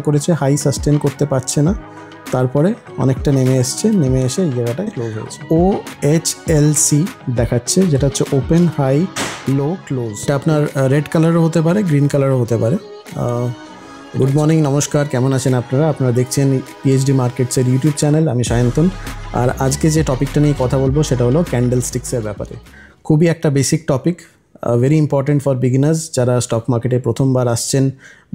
করেছে, high sustain করতে পারছে না, তারপরে অনেকটা নেমে এসছে, নেমে এসে এই জায়গাটায় ক্লোজ হয়েছে। OHLC দেখাচ্ছে, যেটা হচ্ছে ওপেন হাই লো ক্লোজ। এটা আপনার রেড কালারও হতে পারে, গ্রিন কালারও হতে পারে। গুড মর্নিং, নমস্কার, কেমন আছেন আপনারা? আপনারা দেখছেন PhD মার্কেটসের ইউটিউব চ্যানেল। আমি সায়ন্তন। আর আজকে যে টপিকটা নিয়ে কথা বলবো সেটা হলো ক্যান্ডেল স্টিক্সের ব্যাপারে। খুবই একটা basic topic, very important for beginners, যারা স্টক মার্কেটে প্রথমবার আসছেন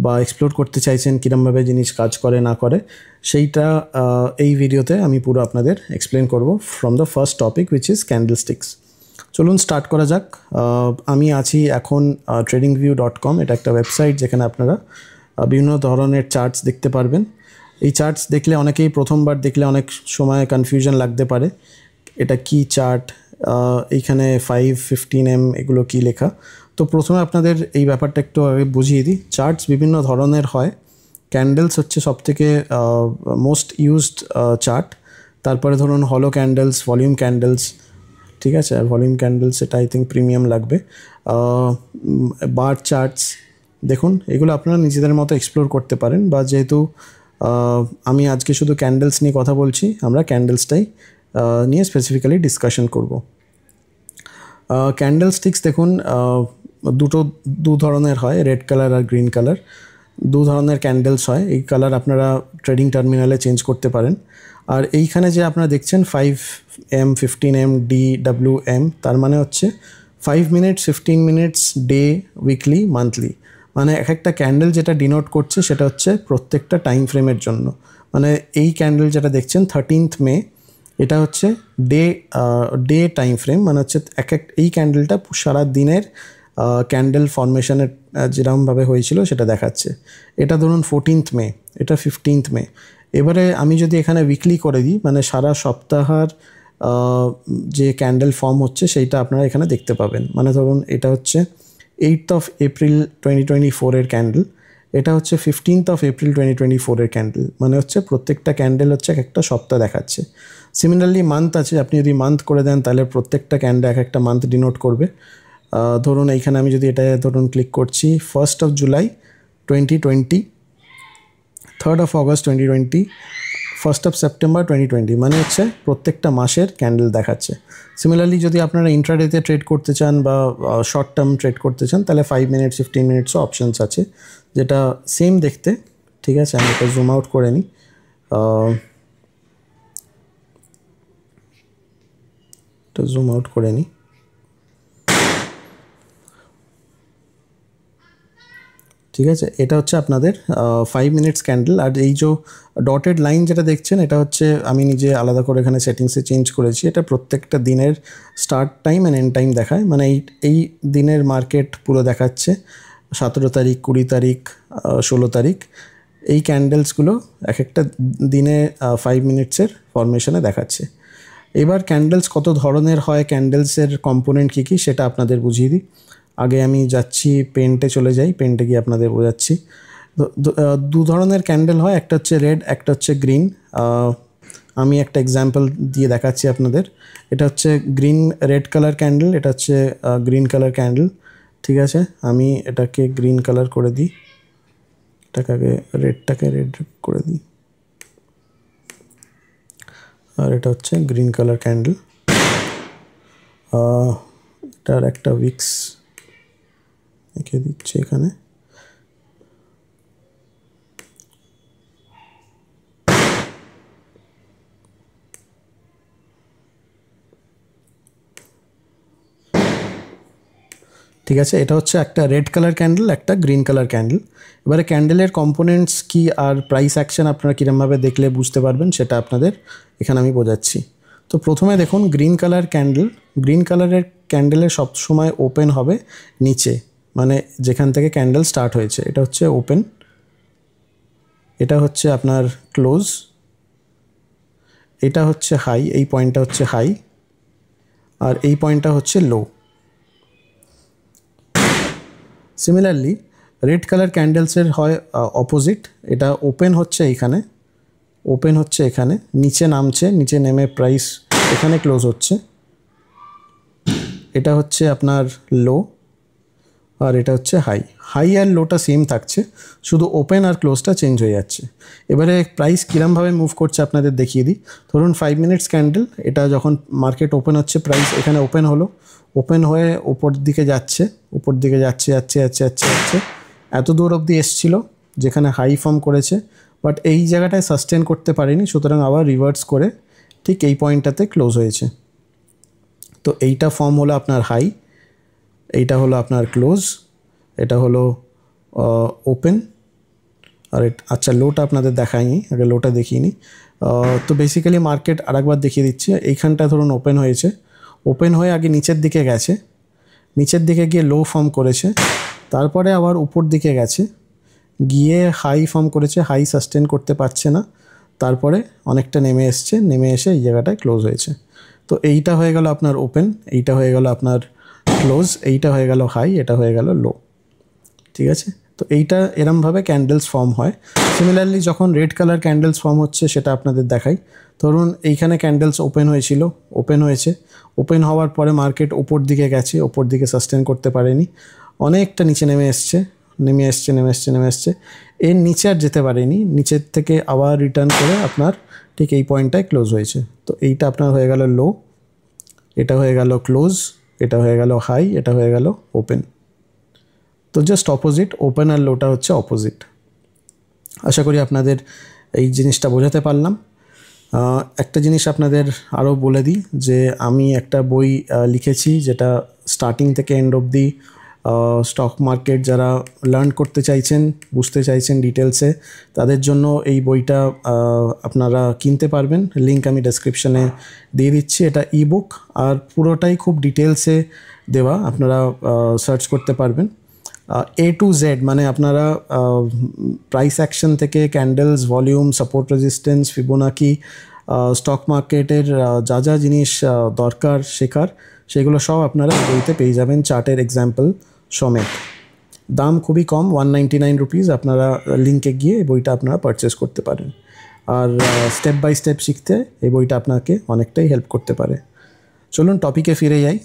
বা এক্সপ্লোর করতে চাইছেন কীরকমভাবে জিনিস কাজ করে না করে, সেইটা এই ভিডিওতে আমি পুরো আপনাদের এক্সপ্লেন করব from the first topic, which is candle sticks. চলুন স্টার্ট করা যাক। আমি আছি এখন tradingview.com। এটা একটা ওয়েবসাইট যেখানে আপনারা বিভিন্ন ধরনের চার্টস দেখতে পারবেন। এই চার্টস দেখলে অনেকেই প্রথমবার দেখলে অনেক সময় কনফিউশন লাগতে পারে, এটা কি চার্ট, এইখানে 5, 15M এগুলো কি লেখা। তো প্রথমে আপনাদের এই ব্যাপারটা একটু আগে বুঝিয়ে দিই। চার্টস বিভিন্ন ধরনের হয়, ক্যান্ডেলস হচ্ছে সবথেকে মোস্ট ইউজড চার্ট। তারপরে ধরুন হলো ক্যান্ডেলস, ভলিউম ক্যান্ডেলস, ঠিক আছে, আর ভলিউম ক্যান্ডেলস এটা আই থিঙ্ক প্রিমিয়াম লাগবে। বার চার্টস, দেখুন এগুলো আপনারা নিজেদের মতো এক্সপ্লোর করতে পারেন, বা যেহেতু আমি আজকে শুধু ক্যান্ডেলস নিয়ে কথা বলছি, আমরা ক্যান্ডেলসটাই নিয়ে স্পেসিফিক্যালি ডিসকাশন করব। ক্যান্ডেল স্টিক্স দেখুন দু ধরনের হয়, রেড কালার আর গ্রিন কালার। দু ধরনের ক্যান্ডেলস হয়। এই কালার আপনারা ট্রেডিং টার্মিনালে চেঞ্জ করতে পারেন। আর এইখানে যে আপনারা দেখছেন 5M, 15M, DWM, তার মানে হচ্ছে 5 minutes, 15 minutes, day, weekly, monthly. মানে এক একটা ক্যান্ডেল যেটা ডিনোট করছে সেটা হচ্ছে প্রত্যেকটা টাইম ফ্রেমের জন্য। মানে এই ক্যান্ডেল যেটা দেখছেন 13th মে, এটা হচ্ছে ডে টাইম ফ্রেম, মানে হচ্ছে এই ক্যান্ডেলটা সারা দিনের ক্যান্ডেল ফর্মেশনের যেরকমভাবে হয়েছিল সেটা দেখাচ্ছে। এটা ধরুন 14th মে, এটা 15th মে। এবারে আমি যদি এখানে উইকলি করে দিই, মানে সারা সপ্তাহের যে ক্যান্ডেল ফর্ম হচ্ছে সেইটা আপনারা এখানে দেখতে পাবেন। মানে ধরুন এটা হচ্ছে 8th of April 2024 এর ক্যান্ডেল, এটা হচ্ছে 15th of April 2024 এর ক্যান্ডেল। মানে হচ্ছে প্রত্যেকটা ক্যান্ডেল হচ্ছে একটা সপ্তাহ দেখাচ্ছে। সিমিলারলি মান্থ আছে, আপনি যদি মান্থ করে দেন তাহলে প্রত্যেকটা ক্যান্ডেল এক একটা মান্থ ডিনোট করবে। ধরুন এইখানে আমি যদি এটা ধরুন ক্লিক করছি, 1st of July 2020, 3rd of August 2020, 1st of September 2020, মানে হচ্ছে প্রত্যেকটা মাসের ক্যান্ডেল দেখাচ্ছে। সিমিলারলি যদি আপনারা ইন্ট্রাডেতে ট্রেড করতে চান বা শর্ট টার্ম ট্রেড করতে চান, তাহলে 5 মিনিটস, 15 মিনিটসও অপশানস আছে, যেটা সেম দেখতে। ঠিক আছে, আমি এটা জুম আউট করে নিই। জুম আউট করে নিই। ঠিক আছে, এটা হচ্ছে আপনাদের 5 মিনিটস ক্যান্ডেল। আর এই যে ডটেড লাইন যেটা দেখছেন, এটা হচ্ছে আমি নিজে আলাদা করে এখানে সেটিংসে চেঞ্জ করেছি। এটা প্রত্যেকটা দিনের start time and end time দেখায়। মানে এই দিনের মার্কেট পুরো দেখাচ্ছে 17 তারিখ, 20 তারিখ, 16 তারিখ। এই ক্যান্ডেলসগুলো এক একটা দিনে 5 মিনিটসের ফরমেশনে দেখাচ্ছে। এবার ক্যান্ডেলস কত ধরনের হয়, ক্যান্ডেলসের কম্পোনেন্ট কী কী সেটা আপনাদের বুঝিয়ে দিই। আগে আমি যাচ্ছি পেন্টে, চলে যাই, পেন্টে গিয়ে আপনাদের বোঝাচ্ছি। দু ধরনের ক্যান্ডেল হয়, একটা হচ্ছে রেড, একটা হচ্ছে গ্রিন। আমি একটা এক্সাম্পল দিয়ে দেখাচ্ছি আপনাদের। এটা হচ্ছে রেড কালার ক্যান্ডেল, এটা হচ্ছে গ্রিন কালার ক্যান্ডেল। ঠিক আছে, আমি এটাকে গ্রিন কালার করে দিই, এটাকে আগে রেডটাকে রেড করে দিই। আর এটা হচ্ছে গ্রিন কালার ক্যান্ডেল। এটার একটা উইক্স এঁকে দিচ্ছে এখানে। ঠিক আছে, এটা হচ্ছে একটা রেড কালার ক্যান্ডেল, একটা গ্রিন কালার ক্যান্ডেল। এবারে ক্যান্ডেলের কম্পোনেন্টস কি আর প্রাইস অ্যাকশন আপনারা কীরকমভাবে দেখলে বুঝতে পারবেন সেটা আপনাদের এখানে আমি বোঝাচ্ছি। তো প্রথমে দেখুন গ্রিন কালার ক্যান্ডেল। গ্রিন কালারের ক্যান্ডেলের সবসময় ওপেন হবে নিচে, মানে যেখান থেকে ক্যান্ডেল স্টার্ট হয়েছে এটা হচ্ছে ওপেন, এটা হচ্ছে আপনার ক্লোজ, এটা হচ্ছে হাই, এই পয়েন্টটা হচ্ছে হাই, আর এই পয়েন্টটা হচ্ছে লো। সিমিলারলি রেড কালার ক্যান্ডেলসের হয় অপোজিট, এটা ওপেন হচ্ছে এইখানে, ওপেন হচ্ছে এখানে, নিচে নামছে, নিচে নেমে প্রাইস এখানে ক্লোজ হচ্ছে। এটা হচ্ছে আপনার লো, আর এটা হচ্ছে হাই। হাই আর লোটা সেম থাকছে, শুধু ওপেন আর ক্লোজটা চেঞ্জ হয়ে যাচ্ছে। এবারে প্রাইস কীরমভাবে মুভ করছে আপনাদের দেখিয়ে দিই। ধরুন 5 মিনিটস ক্যান্ডেল, এটা যখন মার্কেট ওপেন হচ্ছে, প্রাইস এখানে ওপেন হলো, ওপেন হয়ে উপর দিকে যাচ্ছে, উপর দিকে যাচ্ছে যাচ্ছে যাচ্ছে যাচ্ছে যাচ্ছে এত দূর অবধি এসছিল যেখানে হাই ফর্ম করেছে, বাট এই জায়গাটায় সাস্টেন করতে পারেনি, সুতরাং আবার রিভার্স করে ঠিক এই পয়েন্টটাতে ক্লোজ হয়েছে। তো এইটা ফর্ম হলো আপনার হাই, এইটা হলো আপনার ক্লোজ, এটা হলো ওপেন, আর আচ্ছা লোটা আপনাদের দেখায়নি, আগে লোটা দেখিয়ে নিই। তো বেসিক্যালি মার্কেট আরেকবার দেখিয়ে দিচ্ছে। এইখানটা ধরুন ওপেন হয়েছে, ওপেন হয়ে আগে নিচের দিকে গেছে, নিচের দিকে গিয়ে লো ফর্ম করেছে, তারপরে আবার উপর দিকে গেছে, গিয়ে হাই ফর্ম করেছে, হাই সাস্টেন করতে পারছে না, তারপরে অনেকটা নেমে এসছে, নেমে এসে এই জায়গাটায় ক্লোজ হয়েছে। তো এইটা হয়ে গেল আপনার ওপেন, এইটা হয়ে গেল আপনার ক্লোজ, এইটা হয়ে গেল হাই, এটা হয়ে গেল লো। ঠিক আছে, তো এইটা এরমভাবে ক্যান্ডেলস ফর্ম হয়। সিমিলারলি যখন রেড কালার ক্যান্ডেলস ফর্ম হচ্ছে সেটা আপনাদের দেখাই। ধরুন এইখানে ক্যান্ডেলস ওপেন হয়েছিল, ওপেন হয়েছে, ওপেন হওয়ার পরে মার্কেট ওপর দিকে গেছে, ওপর দিকে সাস্টেন করতে পারেনি, অনেকটা নিচে নেমে এসছে, নেমে এসছে নেমে এসছে নেমে এসছে, এর নিচে আর যেতে পারেনি, নিচের থেকে আবার রিটার্ন করে আপনার ঠিক এই পয়েন্টটায় ক্লোজ হয়েছে। তো এইটা আপনার হয়ে গেল লো, এটা হয়ে গেল ক্লোজ, এটা হয়ে গেল হাই, এটা হয়ে গেল ওপেন। তো জাস্ট অপোজিট, ওপেন আর লোটা হচ্ছে অপোজিট। আশা করি আপনাদের এই জিনিসটা বোঝাতে পারলাম। একটা জিনিস আপনাদের আরও বলে দিই যে আমি একটা বই লিখেছি যেটা স্টার্টিং থেকে এন্ড অবধি স্টক মার্কেট যারা লার্ন করতে চাইছেন, বুঝতে চাইছেন ডিটেলসে, তাদের জন্য এই বইটা আপনারা কিনতে পারবেন। লিঙ্ক আমি ডেসক্রিপশানে দিয়ে দিচ্ছি। এটা ইবুক আর পুরোটাই খুব ডিটেলসে দেওয়া, আপনারা সার্চ করতে পারবেন। A to Z মানে আপনারা প্রাইস অ্যাকশন থেকে candles, volume, support, resistance, Fibonacci, stock মার্কেটের যা যা জিনিস দরকার শেখার, সেগুলো সব আপনারা বইতে পেয়ে যাবেন, চার্টের এক্সাম্পল সমেত। দাম খুবই কম, 199 রুপিস। আপনারা লিঙ্কে গিয়ে এই বইটা আপনারা পারচেস করতে পারেন। আর স্টেপ বাই স্টেপ শিখতে এই বইটা আপনাকে অনেকটাই হেল্প করতে পারে। চলুন টপিকে ফিরে যাই,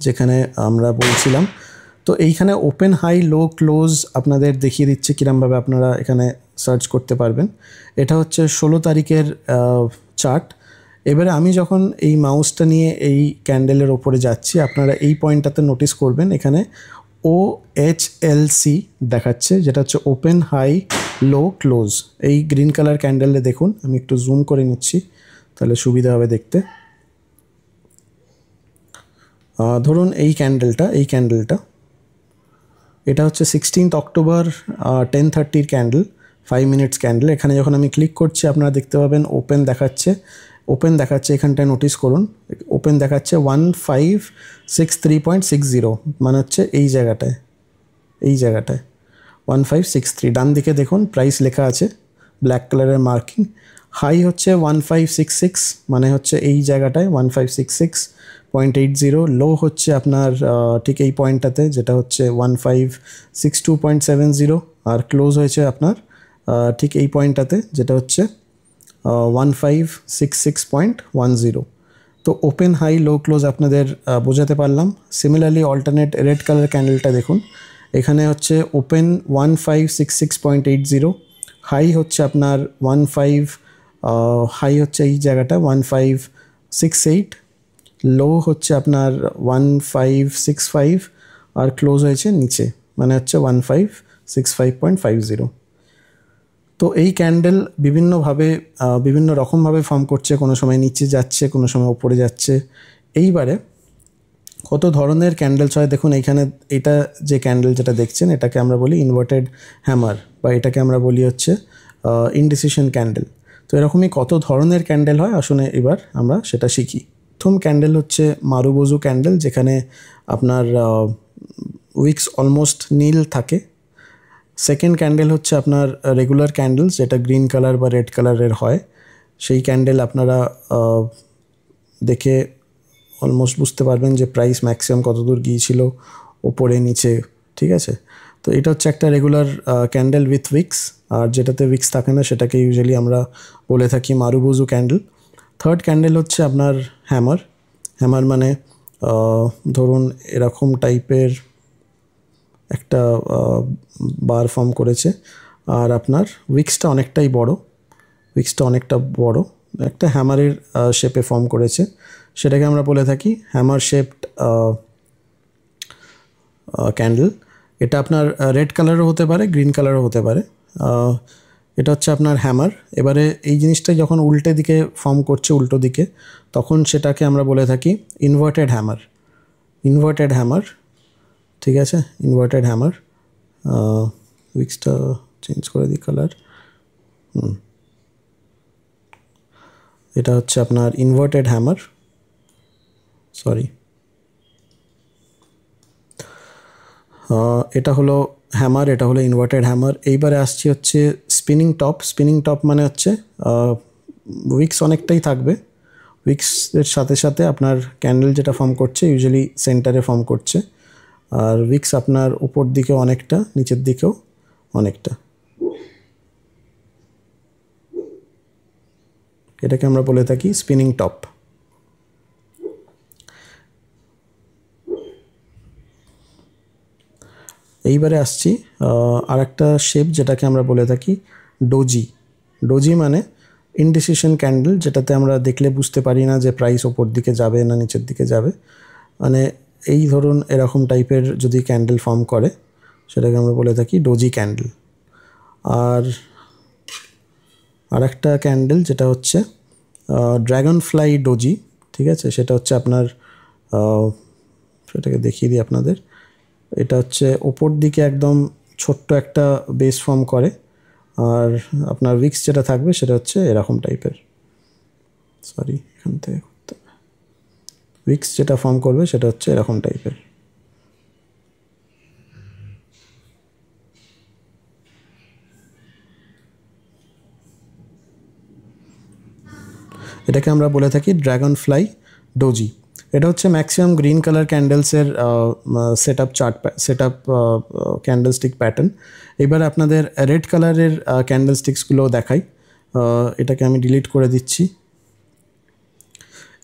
যেখানে আমরা বলছিলাম। তো এইখানে ওপেন, হাই, লো, ক্লোজ আপনাদের দেখিয়ে দিচ্ছে কীরমভাবে আপনারা এখানে সার্চ করতে পারবেন। এটা হচ্ছে 16 তারিখের চার্ট। এবারে আমি যখন এই মাউসটা নিয়ে এই ক্যান্ডেলের ওপরে যাচ্ছি, আপনারা এই পয়েন্টটাতে নোটিস করবেন এখানে OHLC দেখাচ্ছে, যেটা হচ্ছে ওপেন, হাই, লো, ক্লোজ। এই গ্রিন কালার ক্যান্ডেলে দেখুন, আমি একটু জুম করে নিচ্ছি তাহলে সুবিধা হবে দেখতে। ধরুন এই ক্যান্ডেলটা এটা হচ্ছে 16 অক্টোবর 10:30 ক্যান্ডেল, 5 মিনিটস ক্যান্ডেল। এখানে যখন আমি ক্লিক করছি আপনারা দেখতে পাবেন ওপেন দেখাচ্ছে, এখানটায় নোটিস করুন ওপেন দেখাচ্ছে 1563.60, মানে হচ্ছে এই জায়গাটায় 1563। ডান দিকে দেখুন প্রাইস লেখা আছে ব্ল্যাক কালারের মার্কিং। হাই হচ্ছে 1566, মানে হচ্ছে এই জায়গাটায় 1566.80। লো হচ্ছে আপনার ঠিক এই পয়েন্টটাতে, যেটা হচ্ছে 1562.70, আর ক্লোজ হয়েছে আপনার ঠিক এই পয়েন্টটাতে, যেটা হচ্ছে 1566.10। তো ওপেন, হাই, লো, ক্লোজ আপনাদের বোঝাতে পারলাম। সিমিলারলি অল্টারনেট রেড কালার ক্যান্ডেলটা দেখুন, এখানে হচ্ছে ওপেন 1566.80, হাই হচ্ছে আপনার হাই হচ্ছে এই জায়গাটা 1568, লো হচ্ছে আপনার 1565, আর ক্লোজ হয়েছে নিচে, মানে হচ্ছে 1565.50। তো এই ক্যান্ডেল বিভিন্নভাবে বিভিন্ন রকমভাবে ফর্ম করছে, কোনো সময় নিচে যাচ্ছে, কোনো সময় উপরে যাচ্ছে। এইবারে কত ধরনের ক্যান্ডেলস হয় দেখুন। এইখানে এটা যে ক্যান্ডেল যেটা দেখছেন, এটাকে আমরা বলি ইনভার্টেড হ্যামার, বা এটাকে আমরা বলি হচ্ছে ইনডিসিশন ক্যান্ডেল। তো এরকমই কত ধরনের ক্যান্ডেল হয়, আসলে এবার আমরা সেটা শিখি। প্রথম ক্যান্ডেল হচ্ছে মারুবোজু ক্যান্ডেল, যেখানে আপনার উইক্স অলমোস্ট নীল থাকে। সেকেন্ড ক্যান্ডেল হচ্ছে আপনার রেগুলার ক্যান্ডেলস, যেটা গ্রিন কালার বা রেড কালারের হয়। সেই ক্যান্ডেল আপনারা দেখে অলমোস্ট বুঝতে পারবেন যে প্রাইস ম্যাক্সিমাম কত দূর গিয়েছিল, ওপরে নিচে। ঠিক আছে, তো এটা হচ্ছে একটা রেগুলার ক্যান্ডেল উইথ উইক্স, আর যেটাতে উইক্স থাকে না সেটাকে ইউজুয়ালি আমরা বলে থাকি মারুবোজু ক্যান্ডেল। থার্ড ক্যান্ডেল হচ্ছে আপনার হ্যামার মানে ধরুন এরকম টাইপের একটা বার ফর্ম করেছে, আর আপনার উইক্সটা অনেকটাই বড়, একটা হ্যামারের শেপে ফর্ম করেছে, সেটাকে আমরা বলে থাকি হ্যামার শেপড ক্যান্ডেল। এটা আপনার রেড কালারও হতে পারে, গ্রিন কালারও হতে পারে। এটা হচ্ছে আপনার হ্যামার। এবারে এই জিনিসটা যখন উল্টো দিকে ফর্ম করছে, উল্টো দিকে, তখন সেটাকে আমরা বলে থাকি ইনভার্টেড হ্যামার। ঠিক আছে, ইনভার্টেড হ্যামার। উইক্সটা চেঞ্জ করে দিই কালার। এটা হচ্ছে আপনার ইনভার্টেড হ্যামার, সরি, এটা হলো হ্যামার, এটা হলো ইনভার্টেড হ্যামার। এইবারে আসছি হচ্ছে স্পিনিং টপ মানে হচ্ছে উইক্স অনেকটাই থাকবে, উইক্সের সাথে সাথে আপনার ক্যান্ডেল যেটা ফর্ম করছে ইউজুয়ালি সেন্টারে ফর্ম করছে, আর উইক্স আপনার উপর দিকে অনেকটা, নিচের দিকেও অনেকটা। এটাকে আমরা বলে থাকি স্পিনিং টপ। এইবারে আসছি আর একটা শেপ যেটাকে আমরা বলে থাকি ডোজি মানে ইনডিসিশন ক্যান্ডেল, যেটাতে আমরা দেখলে বুঝতে পারি না যে প্রাইস ওপর দিকে যাবে না নিচের দিকে যাবে। মানে এই ধরুন এরকম টাইপের যদি ক্যান্ডেল ফর্ম করে, সেটাকে আমরা বলে থাকি ডোজি ক্যান্ডেল। আর একটা ক্যান্ডেল যেটা হচ্ছে ড্র্যাগন ফ্লাই ডোজি, ঠিক আছে, সেটা হচ্ছে আপনার, সেটাকে দেখিয়ে দিই আপনাদের। এটা হচ্ছে ওপর দিকে একদম ছোট্ট একটা বেস ফর্ম করে, আর আপনার উইক্স যেটা থাকবে সেটা হচ্ছে এরকম টাইপের, সরি এখান থেকে করতে হবে, উইক্স যেটা ফর্ম করবে সেটা হচ্ছে এরকম টাইপের। এটাকে আমরা বলে থাকি ড্র্যাগন ফ্লাই ডোজি। এটা হচ্ছে ম্যাক্সিমাম গ্রিন কালার ক্যান্ডেলসের সেট আপ ক্যান্ডেলস্টিক প্যাটার্ন। এবার আপনাদের রেড কালারের ক্যান্ডেলস্টিক্সগুলো দেখাই। এটাকে আমি ডিলিট করে দিচ্ছি।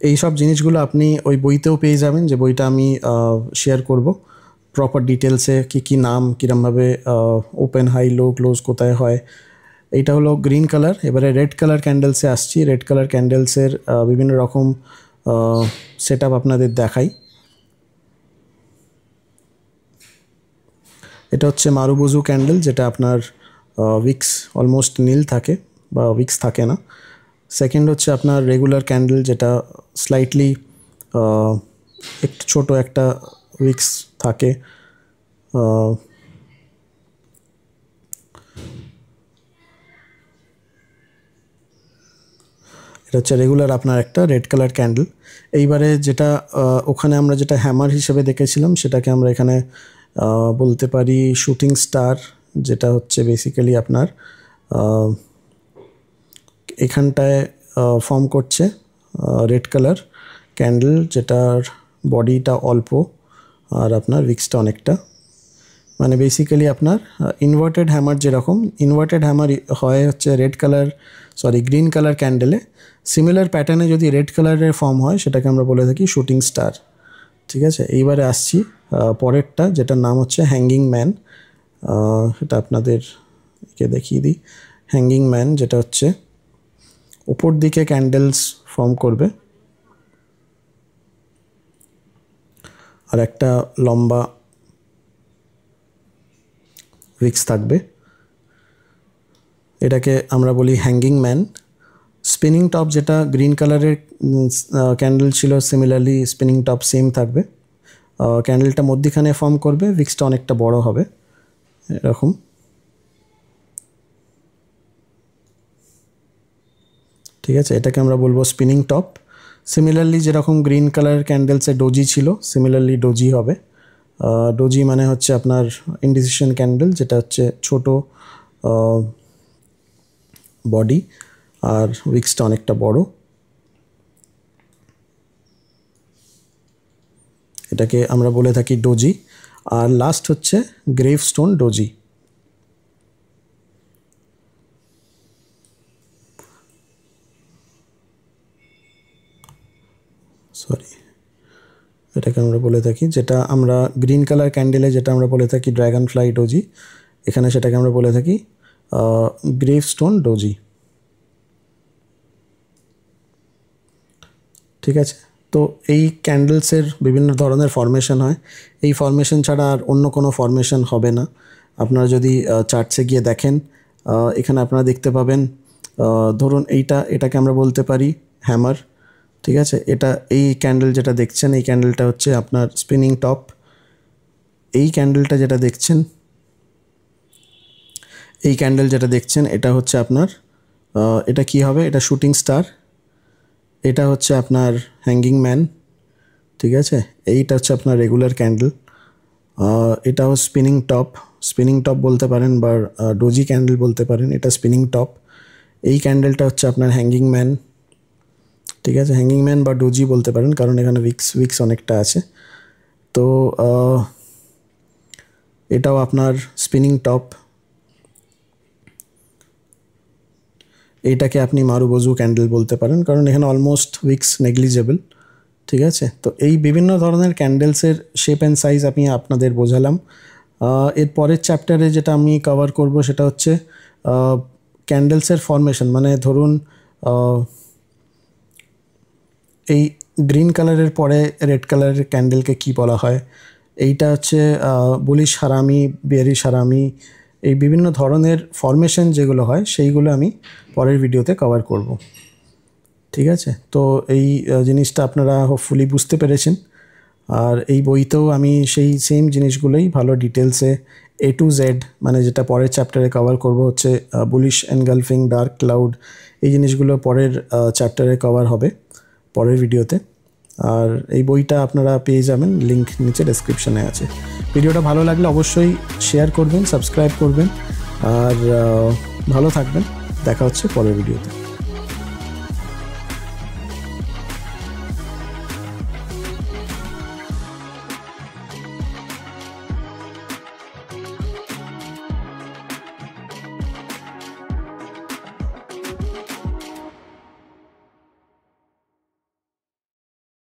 এই সব জিনিসগুলো আপনি ওই বইতেও পেয়ে যাবেন, যে বইটা আমি শেয়ার করব, প্রপার ডিটেলসে কী নাম, কীরমভাবে ওপেন, হাই, লো, ক্লোজ কোথায় হয়। এইটা হলো গ্রিন কালার। এবারে রেড কালার ক্যান্ডেলসে আসছি। রেড কালার ক্যান্ডেলসের বিভিন্ন রকম সেট আপ আপনাদের দেখাই। এটা হচ্ছে মারুবোজু ক্যান্ডেল, যেটা আপনার উইক্স অলমোস্ট নীল থাকে বা উইক্স থাকে না। সেকেন্ড হচ্ছে আপনার রেগুলার ক্যান্ডেল, যেটা স্লাইটলি একটু ছোটো একটা উইক্স থাকে। এটা হচ্ছে রেগুলার আপনার একটা রেড কালার ক্যান্ডেল। এইবারে যেটা ওখানে আমরা যেটা হ্যামার হিসেবে দেখেছিলাম, সেটাকে আমরা এখানে বলতে পারি শুটিং স্টার, যেটা হচ্ছে বেসিক্যালি আপনার এখানটায় ফর্ম করছে রেড কালার ক্যান্ডেল, যেটার বডিটা অল্প আর আপনার উইক্সটা অনেকটা। মানে বেসিক্যালি আপনার ইনভার্টেড হ্যামার, যেরকম ইনভার্টেড হ্যামার হয় হচ্ছে গ্রিন কালার ক্যান্ডেলে, সিমিলার প্যাটার্নে যদি রেড কালারের ফর্ম হয়, সেটাকে আমরা বলে থাকি শুটিং স্টার। ঠিক আছে, এইবারে আসছি পরেরটা, যেটার নাম হচ্ছে হ্যাঙ্গিং ম্যান। এটা আপনাদেরকে দেখিয়ে দিই। হ্যাঙ্গিং ম্যান যেটা হচ্ছে উপর দিকে ক্যান্ডেলস ফর্ম করবে, আর একটা লম্বা উইক্স থাকবে। এটাকে আমরা বলি হ্যাঙ্গিং ম্যান। স্পিনিং টপ, যেটা গ্রিন কালারের ক্যান্ডেল ছিল, সিমিলারলি স্পিনিং টপ সেম থাকবে। ক্যান্ডেলটা মধ্যিখানে ফর্ম করবে, উইক্সটা অনেকটা বড় হবে এরকম। ঠিক আছে, এটাকে আমরা বলবো স্পিনিং টপ। সিমিলারলি যেরকম গ্রিন কালার ক্যান্ডেলসে ডোজি ছিল, সিমিলারলি ডোজি হবে। ডোজি মানে হচ্ছে আপনার ইনডিসিশন ক্যান্ডেল, যেটা হচ্ছে ছোট বডি আর উইক্সটা অনেকটা বড়। এটাকে আমরা বলে থাকি ডোজি। আর লাস্ট হচ্ছে গ্রেভস্টোন ডোজি। সরি, এটাকে আমরা বলে থাকি, যেটা আমরা গ্রিন কালার ক্যান্ডেলে যেটা আমরা বলে থাকি ড্র্যাগন ফ্লাই ডোজি, এখানে সেটাকে আমরা বলে থাকি গ্রেভস্টোন ডোজি। ঠিক আছে, তো এই ক্যান্ডেলসের বিভিন্ন ধরনের ফরমেশন হয়, এই ফরমেশন ছাড়া আর অন্য কোনো ফরমেশন হবে না। আপনারা যদি চার্টসে গিয়ে দেখেন, এখানে আপনারা দেখতে পাবেন, ধরুন এটাকে আমরা বলতে পারি হ্যামার। ঠিক আছে, এই ক্যান্ডেল যেটা দেখছেন, এই ক্যান্ডেলটা হচ্ছে আপনার স্পিনিং টপ। এই ক্যান্ডেলটা যেটা দেখছেন, এই ক্যান্ডেল যেটা দেখছেন এটা হচ্ছে আপনার, এটা কি হবে, এটা শুটিং স্টার। এটা হচ্ছে আপনার হ্যাঙ্গিং ম্যান। ঠিক আছে, এইটা হচ্ছে আপনার রেগুলার ক্যান্ডেল। এটাও স্পিনিং টপ বলতে পারেন বা ডোজি ক্যান্ডেল বলতে পারেন, এটা স্পিনিং টপ। এই ক্যান্ডেলটা হচ্ছে আপনার হ্যাঙ্গিং ম্যান। ঠিক আছে, হ্যাঙ্গিং ম্যান বা ডোজি বলতে পারেন, কারণ এখানে উইক্স অনেকটা আছে। তো এটাও আপনার স্পিনিং টপ। এইটাকে আপনি মারুবোজু ক্যান্ডেল বলতে পারেন, কারণ এখানে অলমোস্ট উইক্স নেগলিজেবল। ঠিক আছে, তো এই বিভিন্ন ধরনের ক্যান্ডেলসের শেপ অ্যান্ড সাইজ আমি আপনাদের বোঝালাম। এর পরের চ্যাপ্টারে যেটা আমি কভার করব সেটা হচ্ছে ক্যান্ডেলসের ফরমেশন। মানে ধরুন এই গ্রিন কালারের পরে রেড কালারের ক্যান্ডেলকে কি বলা হয়, এইটা হচ্ছে বুলিশ হারামি, বিয়ারিশ হারামি, এই বিভিন্ন ধরনের ফরমেশন যেগুলো হয় সেইগুলো আমি পরের ভিডিওতে কভার করব। ঠিক আছে, তো এই জিনিসটা আপনারা হোপফুলি বুঝতে পেরেছেন। আর এই বইতেও আমি সেই সেম জিনিসগুলোই ভালো ডিটেলসে A to Z, মানে যেটা পরের চ্যাপ্টারে কভার করব হচ্ছে বুলিশ এনগালফিং, ডার্ক ক্লাউড, এই জিনিসগুলো পরের চ্যাপ্টারে কভার হবে পরের ভিডিওতে। আর এই বইটা আপনারা পেয়ে যাবেন, লিঙ্ক নিচে ডেসক্রিপশনে আছে। ভিডিওটা ভালো লাগলে অবশ্যই শেয়ার করবেন, সাবস্ক্রাইব করবেন, আর ভালো থাকবেন। দেখা হচ্ছে পরের ভিডিওতে।